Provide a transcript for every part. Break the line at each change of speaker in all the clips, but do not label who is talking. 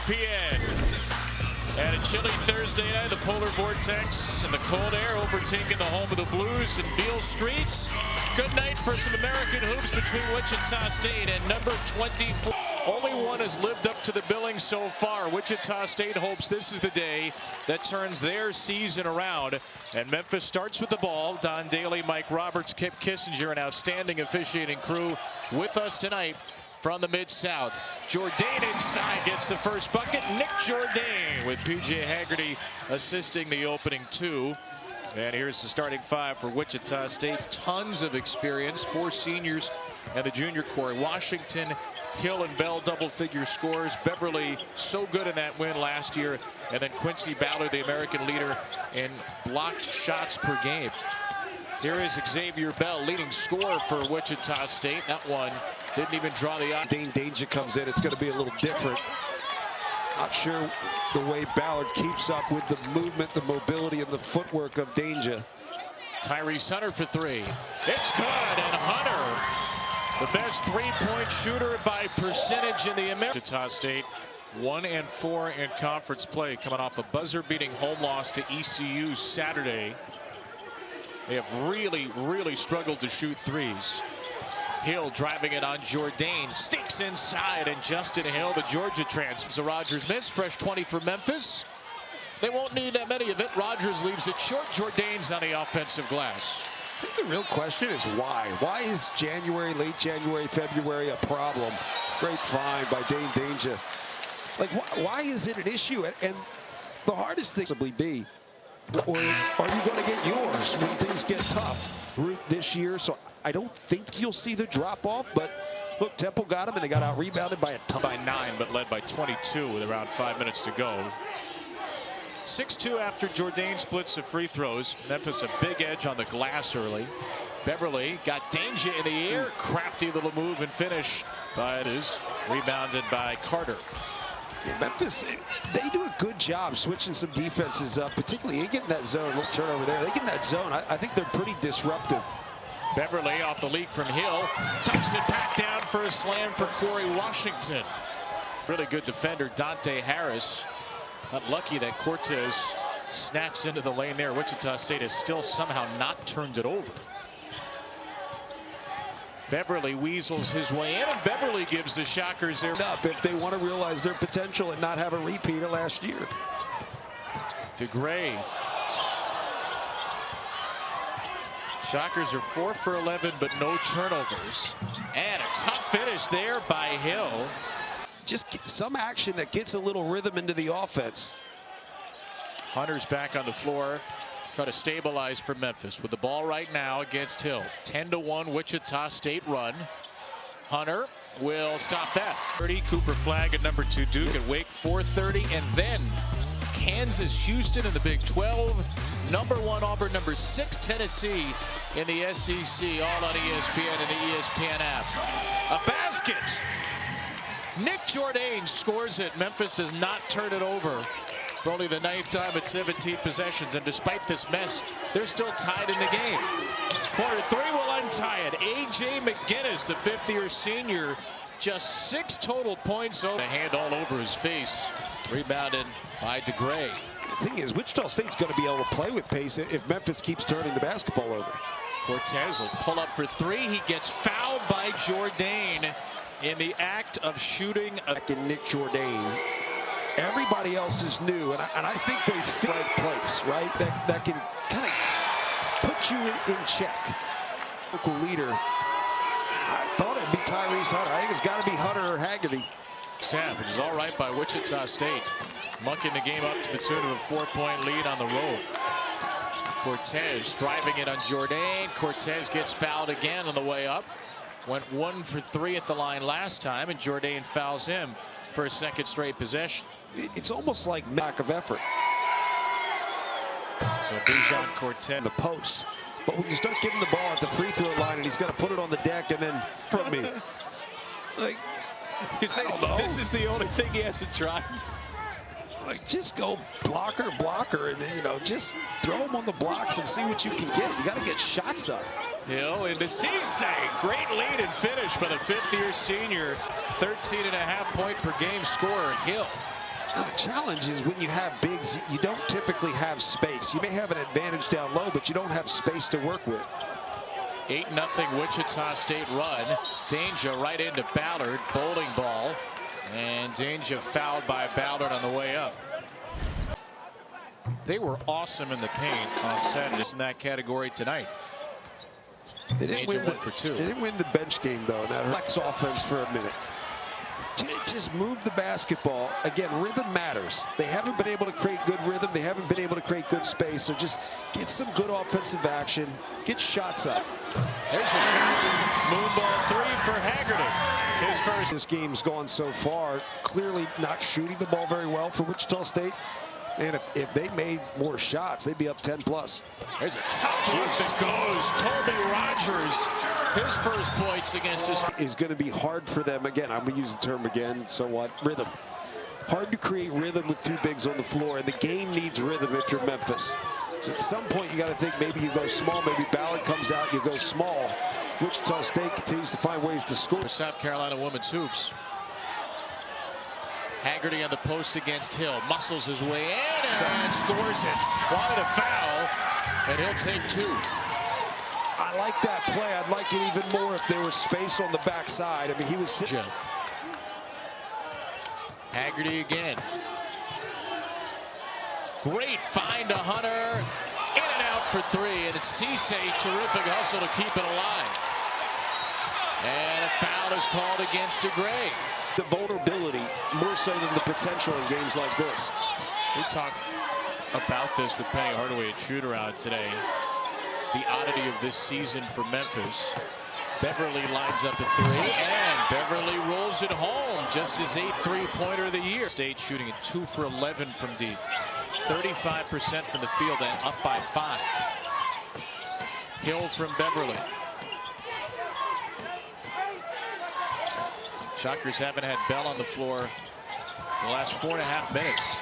ESPN. And a chilly Thursday night, the polar vortex and the cold air overtaking the home of the Blues in Beale Street. Good night for some American hoops between Wichita State and number 24. Only one has lived up to the billing so far. Wichita State hopes this is the day that turns their season around. And Memphis starts with the ball. Don Daly, Mike Roberts, Kip Kissinger, an outstanding officiating crew with us tonight from the Mid-South. Jourdain inside gets the first bucket. Nick Jourdain with P.J. Haggerty assisting the opening two. And here's the starting five for Wichita State. Tons of experience. 4 seniors and the junior core. Washington, Hill, and Bell double-figure scores. Beverly so good in that win last year. And then Quincy Ballard, the American leader in blocked shots per game. Here is Xavier Bell, leading scorer for Wichita State. That one didn't even draw the eye.
Danger comes in. It's going to be a little different. Not sure the way Ballard keeps up with the movement, the mobility, and the footwork of Danger.
Tyrese Hunter for 3. It's good, and Hunter, the best three-point shooter by percentage in the American. Wichita State 1-4 in conference play, coming off a buzzer-beating home loss to ECU Saturday. They have really struggled to shoot threes. Hill driving it on Jourdain, sneaks inside, and Justin Hill, the Georgia transfer. So Rogers missed, fresh 20 for Memphis. They won't need that many of it. Rogers leaves it short. Jourdain's on the offensive glass.
I think the real question is why? Why is January, late January, February a problem? Great find by Dane Danger. Like, why is it an issue? And the hardest thing possibly be, or are you going to get yours when things get tough this year? So I don't think you'll see the drop off, but look, Temple got him and they got out rebounded by a ton.
By 9, but led by 22 with around 5 minutes to go. 6-2 after Jourdain splits the free throws. Memphis a big edge on the glass early. Beverly got Danger in the air. Crafty little move and finish, but it is rebounded by Carter.
Yeah, Memphis, they do a good job switching some defenses up, particularly they get in that zone. Look, turnover there. They get in that zone. I think they're pretty disruptive.
Beverly off the leak from Hill. Dumps it back down for a slam for Corey Washington. Really good defender, Dante Harris. Not lucky that Cortez snatched into the lane there. Wichita State has still somehow not turned it over. Beverly weasels his way in, and Beverly gives the Shockers their
up if they want to realize their potential and not have a repeat of last year.
To Gray. Shockers are 4 for 11, but no turnovers. And a tough finish there by Hill.
Just get some action that gets a little rhythm into the offense.
Hunter's back on the floor. Try to stabilize for Memphis with the ball right now against Hill. 10-1 Wichita State run. Hunter will stop that. 30 Cooper Flagg at number 2 Duke at Wake 4:30, and then Kansas, Houston in the Big 12. Number 1 Auburn, number 6 Tennessee in the SEC. All on ESPN and the ESPN app. A basket. Nick Jourdain scores it. Memphis does not turn it over. For only the 9th time at 17 possessions, and despite this mess, they're still tied in the game. Quarter 3 will untie it. A.J. McGinnis, the 5th-year senior, just 6 total points. A hand all over his face. Rebounded by DeGray.
The thing is, Wichita State's going to be able to play with pace if Memphis keeps turning the basketball over.
Cortez will pull up for 3. He gets fouled by Jourdain in the act of shooting.
Nick Jourdain. Everybody else is new, and I think they fit the right place, right? That can kind of put you in check. Local leader. I thought it'd be Tyrese Hunter. I think it's got to be Hunter or Haggerty.
Staff, which is all right by Wichita State. Mucking the game up to the tune of a 4-point lead on the road. Cortez driving it on Jourdain. Cortez gets fouled again on the way up. Went 1 for 3 at the line last time, and Jourdain fouls him for a 2nd straight possession.
It's almost like lack of effort.
So Bijan Cortez
in the post. But when you start giving the ball at the free throw line and he's got to put it on the deck and then from me. Like,
this is the only thing he hasn't tried.
Like, just go blocker, and, you know, just throw them on the blocks and see what you can get. You got to get shots up.
Hill into Cisse. Great lead and finish by the 5th-year senior. 13.5 point per game scorer, Hill.
Now, the challenge is when you have bigs, you don't typically have space. You may have an advantage down low, but you don't have space to work with.
8-0 Wichita State run. Danger right into Ballard. Bowling ball. And Danger fouled by Ballard on the way up. They were awesome in the paint on Saturday in that category tonight.
They didn't win
for two.
They didn't win the bench game, though. That hurts offense for a minute. Just move the basketball. Again, rhythm matters. They haven't been able to create good rhythm. They haven't been able to create good space. So just get some good offensive action. Get shots up.
There's a shot. Moonball three for Haggerty. His first.
This game's gone so far. Clearly not shooting the ball very well for Wichita State. And if they made more shots, they'd be up 10+.
There's a tough look that goes. Toby Rogers, his first points against his.
Is going to be hard for them. Again, I'm going to use the term again. So what? Rhythm. Hard to create rhythm with two bigs on the floor. And the game needs rhythm if you're Memphis. So at some point, you got to think maybe you go small. Maybe Ballard comes out, you go small. Wichita State continues to find ways to score.
For South Carolina women's hoops. Haggerty on the post against Hill. Muscles his way in and scores it. Wanted a foul, and he'll take two.
I like that play. I'd like it even more if there was space on the backside. I mean, he was sitting.
Haggerty again. Great find to Hunter. In and out for three, and it's Cisse. Terrific hustle to keep it alive. And a foul is called against DeGray.
The vulnerability more so than the potential in games like this.
We talked about this with Penny Hardaway at shoot-around today. The oddity of this season for Memphis. Beverly lines up a three, and Beverly rolls it home. Just his 8th three-pointer of the year. State shooting at 2 for 11 from deep. 35% from the field and up by 5. Hill from Beverly. Shockers haven't had Bell on the floor the last 4.5 minutes.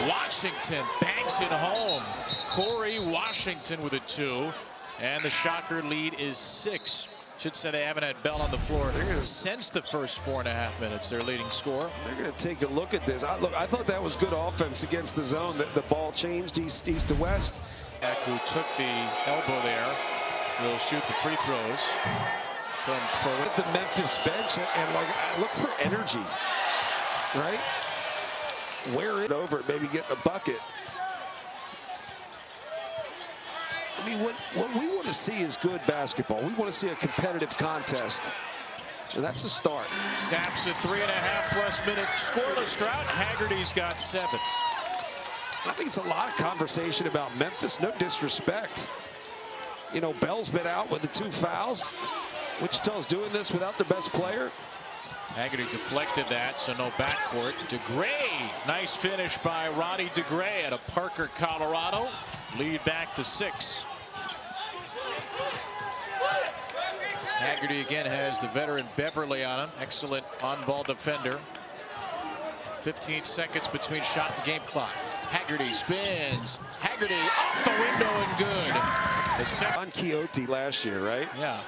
Washington banks it home. Corey Washington with a 2. And the Shocker lead is 6. Should say they haven't had Bell on the floor since the first 4.5 minutes. Their leading scorer.
They're going to take a look at this. I thought that was good offense against the zone. The ball changed east to west.
Who took the elbow there will shoot the free throws.
At the Memphis bench, and like I look for energy, right? Wear it over, maybe get a bucket. I mean, what we want to see is good basketball. We want to see a competitive contest, and that's a start.
Snaps a 3.5+ minute scoreless drought. Haggerty's got 7.
I think it's a lot of conversation about Memphis. No disrespect. You know, Bell's been out with the 2 fouls. Wichita's doing this without their best player.
Haggerty deflected that, so no backcourt. DeGray, nice finish by Ronnie DeGray out of Parker, Colorado. Lead back to 6. Haggerty again has the veteran Beverly on him. Excellent on-ball defender. 15 seconds between shot and game clock. Haggerty spins. Haggerty off the window and good.
Don Quixote last year, right?
Yeah.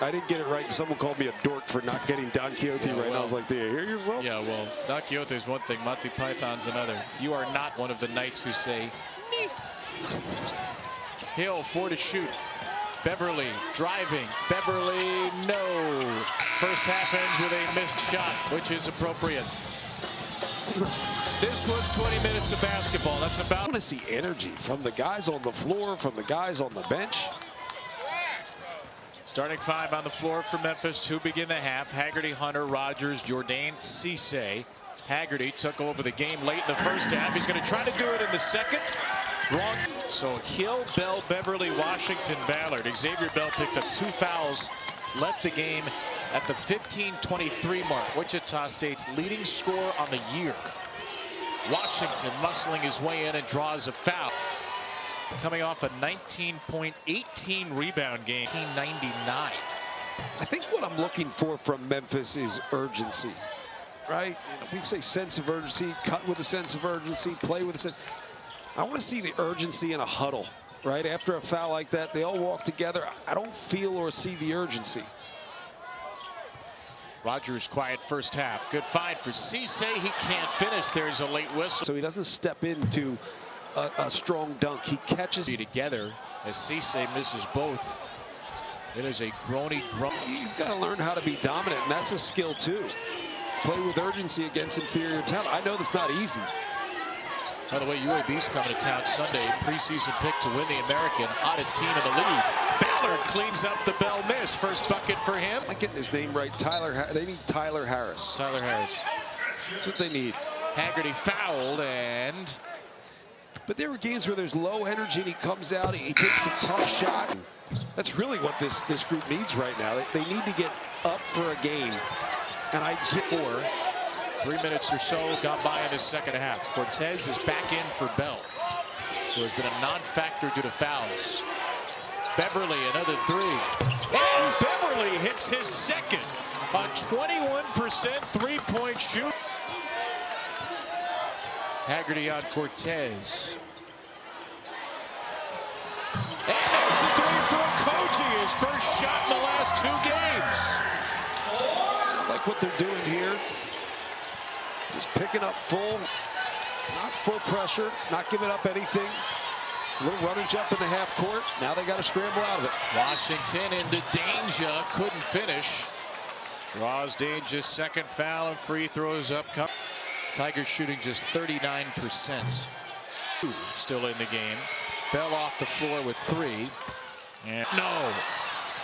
I didn't get it right. Someone called me a dork for not getting Don Quixote right. Well, I was like, do you hear yourself?
Yeah, well, Don Quixote is one thing. Monty Python's another. You are not one of the knights who say, nee. Hill, 4 to shoot. Beverly driving. Beverly, no. First half ends with a missed shot, which is appropriate. This was 20 minutes of basketball. That's about.
I want to see energy from the guys on the floor, from the guys on the bench.
Starting 5 on the floor for Memphis to begin the half. Haggerty, Hunter, Rogers, Jourdain, Cisse. Haggerty took over the game late in the first half. He's going to try to do it in the second. Wrong. So Hill, Bell, Beverly, Washington, Ballard. Xavier Bell picked up 2 fouls. Left the game at the 15-23 mark. Wichita State's leading scorer on the year. Washington muscling his way in and draws a foul. Coming off a 19-18 rebound game, 1999.
I think what I'm looking for from Memphis is urgency, right? You know, we say sense of urgency, cut with a sense of urgency, play with a sense. I want to see the urgency in a huddle, right? After a foul like that, they all walk together. I don't feel or see the urgency.
Rogers quiet first half. Good find for Cisse. He can't finish. There's a late whistle.
So he doesn't step into a strong dunk. He catches
Together as Cisse misses both. It is a groany.
You've got to learn how to be dominant, and that's a skill too. Play with urgency against inferior talent. I know that's not easy.
By the way, UAB's coming to town Sunday. Preseason pick to win the American. Hottest team in the league. Ballard cleans up the Bell miss. First bucket for him.
I'm getting his name right. They need Tyler Harris.
Tyler Harris.
That's what they need.
Haggerty fouled, and
but there were games where there's low energy and he comes out, he takes a tough shot. That's really what this group needs right now. They need to get up for a game. And I get
3 minutes or so gone by in the second half. Cortez is back in for Bell, who has been a non-factor due to fouls. Beverly, another three. And Beverly hits his second. A 21% three-point shoot. Haggerty on Cortez. And there's a three for Koji. His first shot in the last 2 games.
I like what they're doing here. Just picking up full, not full pressure, not giving up anything. A little run and jump in the half court. Now they got to scramble out of it.
Washington into danger, couldn't finish. Draws Danger's second foul and free throws up. Tigers shooting just 39%. Still in the game. Bell off the floor with 3. And no.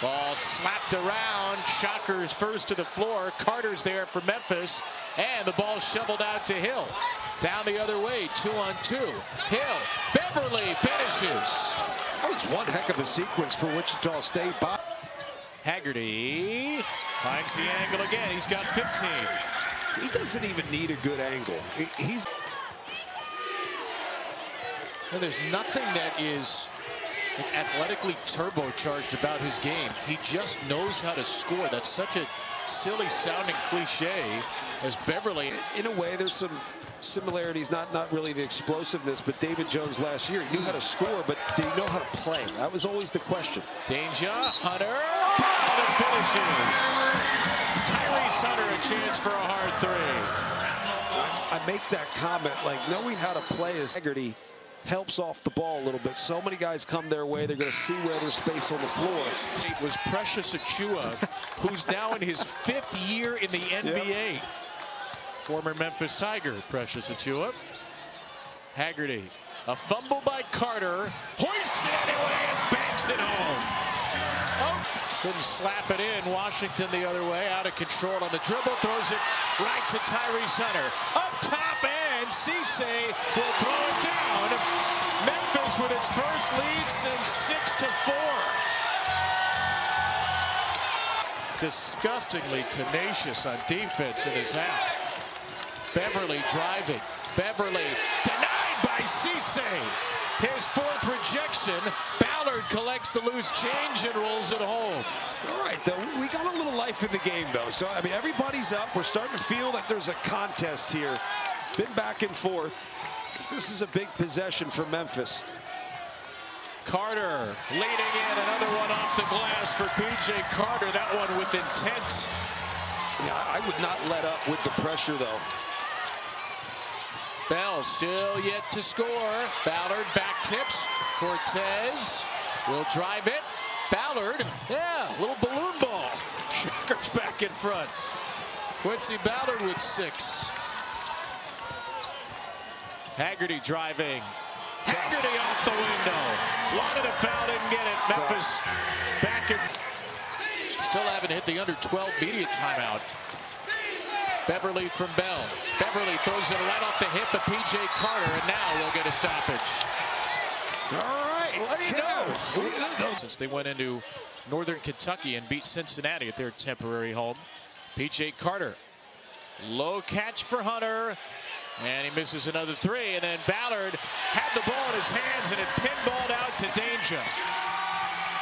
Ball slapped around. Shockers first to the floor. Carter's there for Memphis. And the ball shoveled out to Hill. Down the other way, 2-on-2. Hill. Beverly finishes.
That was one heck of a sequence for Wichita State.
Haggerty finds the angle again. He's got 15.
He doesn't even need a good angle.
There's nothing that is athletically turbocharged about his game. He just knows how to score. That's such a silly sounding cliche as Beverly.
In a way, there's some similarities, not really the explosiveness, but David Jones last year, he knew how to score, but did he know how to play? That was always the question.
Danger, Hunter, foul and finishes. Tyrese Hunter a chance for a hard three.
I make that comment, like knowing how to play as Haggerty helps off the ball a little bit. So many guys come their way, they're going to see where there's space on the floor.
It was Precious Achiuwa, who's now in his 5th year in the NBA. Yep. Former Memphis Tiger, Precious Achiuwa. Haggerty, a fumble by Carter, hoists it anyway and banks it home. Oh, couldn't slap it in. Washington the other way, out of control on the dribble, throws it right to Tyrese Hunter. Up top, and Cisse will throw it down. Memphis with its first lead since 6-4. Disgustingly tenacious on defense in this half. Beverly driving. Beverly denied by Cisse. His 4th rejection. Ballard collects the loose change and rolls it home.
All right, though, we got a little life in the game, though. So, I mean, everybody's up. We're starting to feel like there's a contest here. Been back and forth. This is a big possession for Memphis.
Carter leading in. Another one off the glass for P.J. Carter. That one with intent.
Yeah, I would not let up with the pressure, though.
Bell still yet to score. Ballard back tips. Cortez will drive it. Ballard, yeah, little balloon ball. Shockers back in front. Quincy Ballard with 6. Haggerty driving. Haggerty off the window. Wanted a foul, didn't get it. Memphis back in. Still haven't hit the under 12 media timeout. Beverly from Bell. Beverly throws it right off the hip of P.J. Carter, and now we'll get a stoppage.
All right, let me know.
Since they went into Northern Kentucky and beat Cincinnati at their temporary home. P.J. Carter. Low catch for Hunter. And he misses another 3. And then Ballard had the ball in his hands, and it pinballed out to Danger.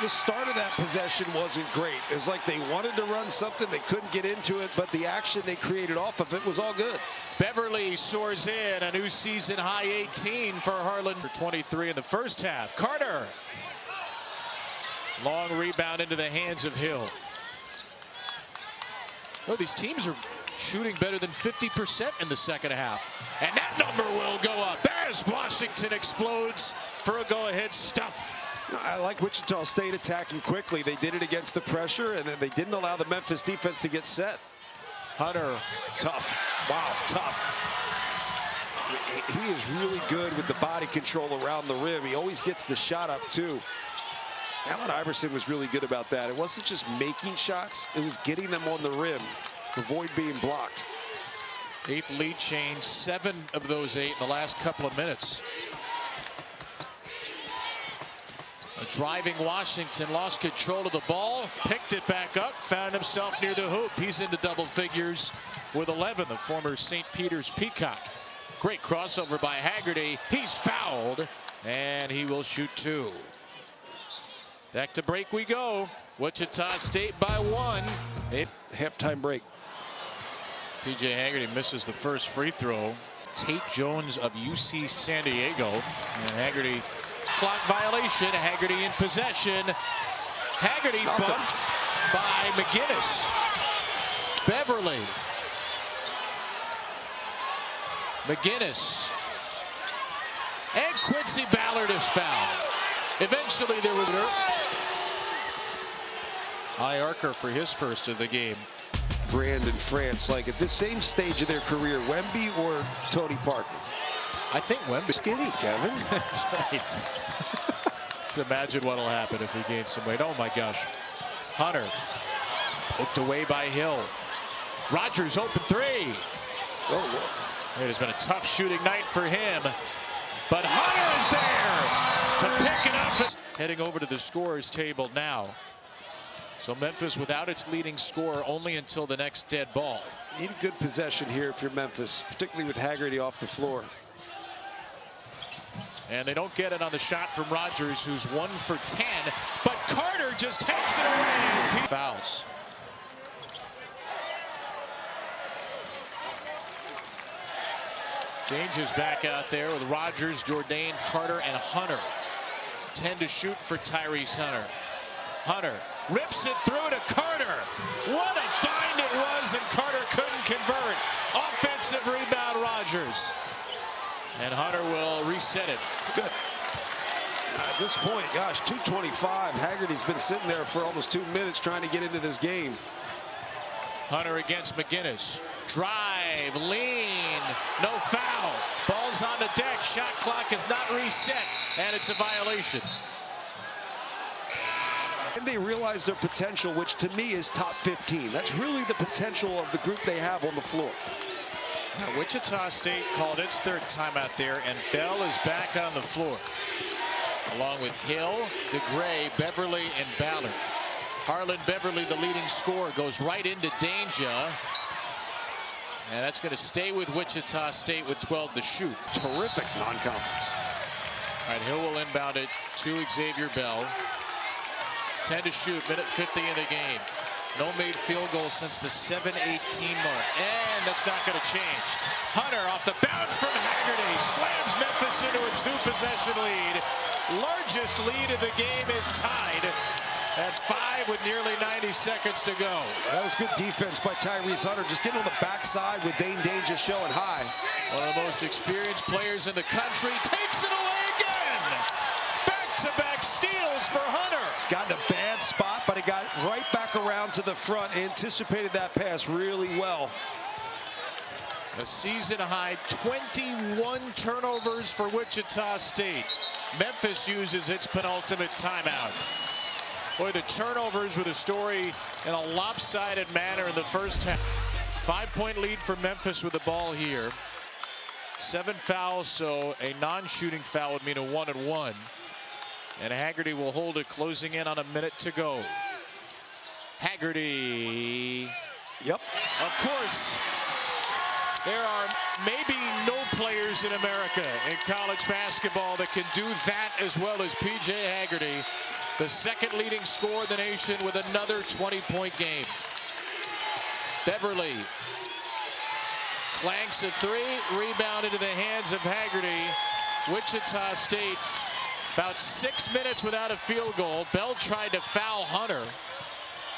The start of that possession wasn't great. It was like they wanted to run something, they couldn't get into it, but the action they created off of it was all good.
Beverly soars in, a new season high 18 for Harlan for 23 in the first half. Carter. Long rebound into the hands of Hill. Well, these teams are shooting better than 50% in the second half. And that number will go up as Washington explodes for a go-ahead stuff.
I like Wichita State attacking quickly. They did it against the pressure, and then they didn't allow the Memphis defense to get set.
Hunter.
Tough. Wow, tough. He is really good with the body control around the rim. He always gets the shot up, too. Allen Iverson was really good about that. It wasn't just making shots. It was getting them on the rim. Avoid being blocked.
8th lead change, 7 of those 8 in the last couple of minutes. A driving Washington lost control of the ball, picked it back up, found himself near the hoop. He's into double figures with 11, the former St. Peter's Peacock. Great crossover by Haggerty. He's fouled, and he will shoot 2. Back to break we go. Wichita State by 1.
Halftime break.
P.J. Haggerty misses the first free throw. Tate Jones of UC San Diego. And Haggerty, clock violation. Haggerty in possession. Haggerty bumped by McGinnis. Beverly. McGinnis. And Quincy Ballard is fouled. Eventually there was Arker for his first of the game.
Brand in France, like at the same stage of their career, Wemby or Tony Parker?
I think Wemby.
Skinny, Kevin.
That's right. Let's imagine what'll happen if he gains some weight. Oh my gosh. Hunter poked away by Hill. Rogers open 3.
Oh,
it has been a tough shooting night for him, but Hunter is there to pick it up. Heading over to the scorers table now. So Memphis without its leading scorer only until the next dead ball.
Need a good possession here if you're Memphis, particularly with Haggerty off the floor.
And they don't get it on the shot from Rogers, who's 1 for 10, but Carter just takes it away. Fouls. Changes back out there with Rogers, Jourdain, Carter, and Hunter. 10 to shoot for Tyrese Hunter. Hunter rips it through to Carter. What a find it was, and Carter couldn't convert. Offensive rebound, Rogers. And Hunter will reset it.
Good. At this point, gosh, 2:25. Haggerty's been sitting there for almost 2 minutes trying to get into this game.
Hunter against McGinnis. Drive, lean, no foul. Ball's on the deck. Shot clock is not reset, and it's a violation.
And they realize their potential, which to me is top 15. That's really the potential of the group they have on the floor.
Now, Wichita State called its third timeout there, and Bell is back on the floor, along with Hill, DeGray, Beverly, and Ballard. Harlan Beverly, the leading scorer, goes right into danger. And that's going to stay with Wichita State with 12 to shoot.
Terrific non-conference.
All right, Hill will inbound it to Xavier Bell. 10 to shoot, minute 50 in the game. No made field goals since the 7-18 mark. And that's not going to change. Hunter off the bounce from Haggerty. Slams Memphis into a 2-possession lead. Largest lead of the game is tied at 5 with nearly 90 seconds to go.
That was good defense by Tyrese Hunter. Just getting on the backside with Dane Danger showing high.
One of the most experienced players in the country takes it away again. Back-to-back steals for Hunter.
Got in a bad spot, but he got right back around to the front. Anticipated that pass really well.
A season-high 21 turnovers for Wichita State. Memphis uses its penultimate timeout. Boy, the turnovers were the story in a lopsided manner in the first half. 5-point lead for Memphis with the ball here. 7 fouls, so a non-shooting foul would mean a 1-and-1. And Haggerty will hold it, closing in on a minute to go. Haggerty.
Yep.
Of course, there are maybe no players in America in college basketball that can do that as well as P.J. Haggerty, the second leading scorer in the nation with another 20-point game. Beverly clanks a 3, rebound into the hands of Haggerty. Wichita State about 6 minutes without a field goal. Bell tried to foul Hunter.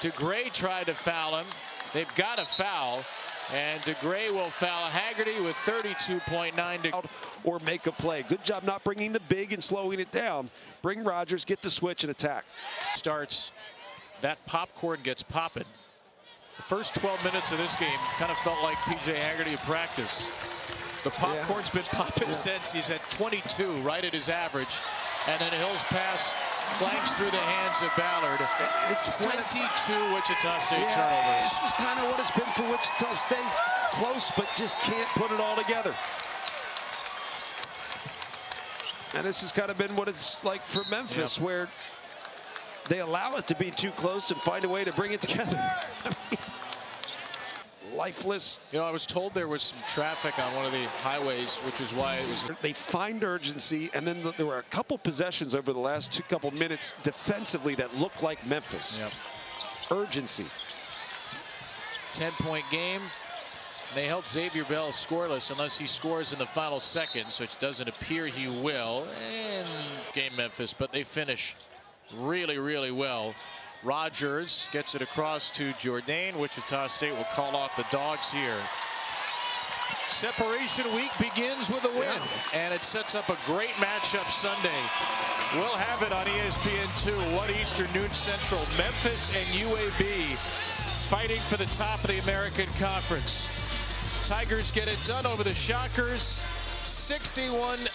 DeGray tried to foul him. They've got a foul, and DeGray will foul Haggerty with 32.9 to
or make a play. Good job not bringing the big and slowing it down. Bring Rogers, get the switch and attack.
starts. That popcorn gets popping. The first 12 minutes of this game kind of felt like P.J. Haggerty at practice. The popcorn's been popping since. He's at 22, right at his average. And then Hill's pass clanks through the hands of Ballard.
It's
22 Wichita State turnovers.
This is kind of what it's been for Wichita State. Close, but just can't put it all together. And this has kind of been what it's like for Memphis, where they allow it to be too close and find a way to bring it together. Lifeless.
You know, I was told there was some traffic on one of the highways, which is why it was.
They find urgency, and then there were a couple possessions over the last couple minutes defensively that looked like Memphis. Urgency.
10-point game. They held Xavier Bell scoreless unless he scores in the final seconds, which doesn't appear he will. And game Memphis, but they finish really, really well. Rogers gets it across to Jourdain. Wichita State will call off the Dogs here. Separation week begins with a win, and it sets up a great matchup Sunday. We'll have it on ESPN2, 1 Eastern, noon Central. Memphis and UAB fighting for the top of the American Conference. Tigers get it done over the Shockers, 61-53.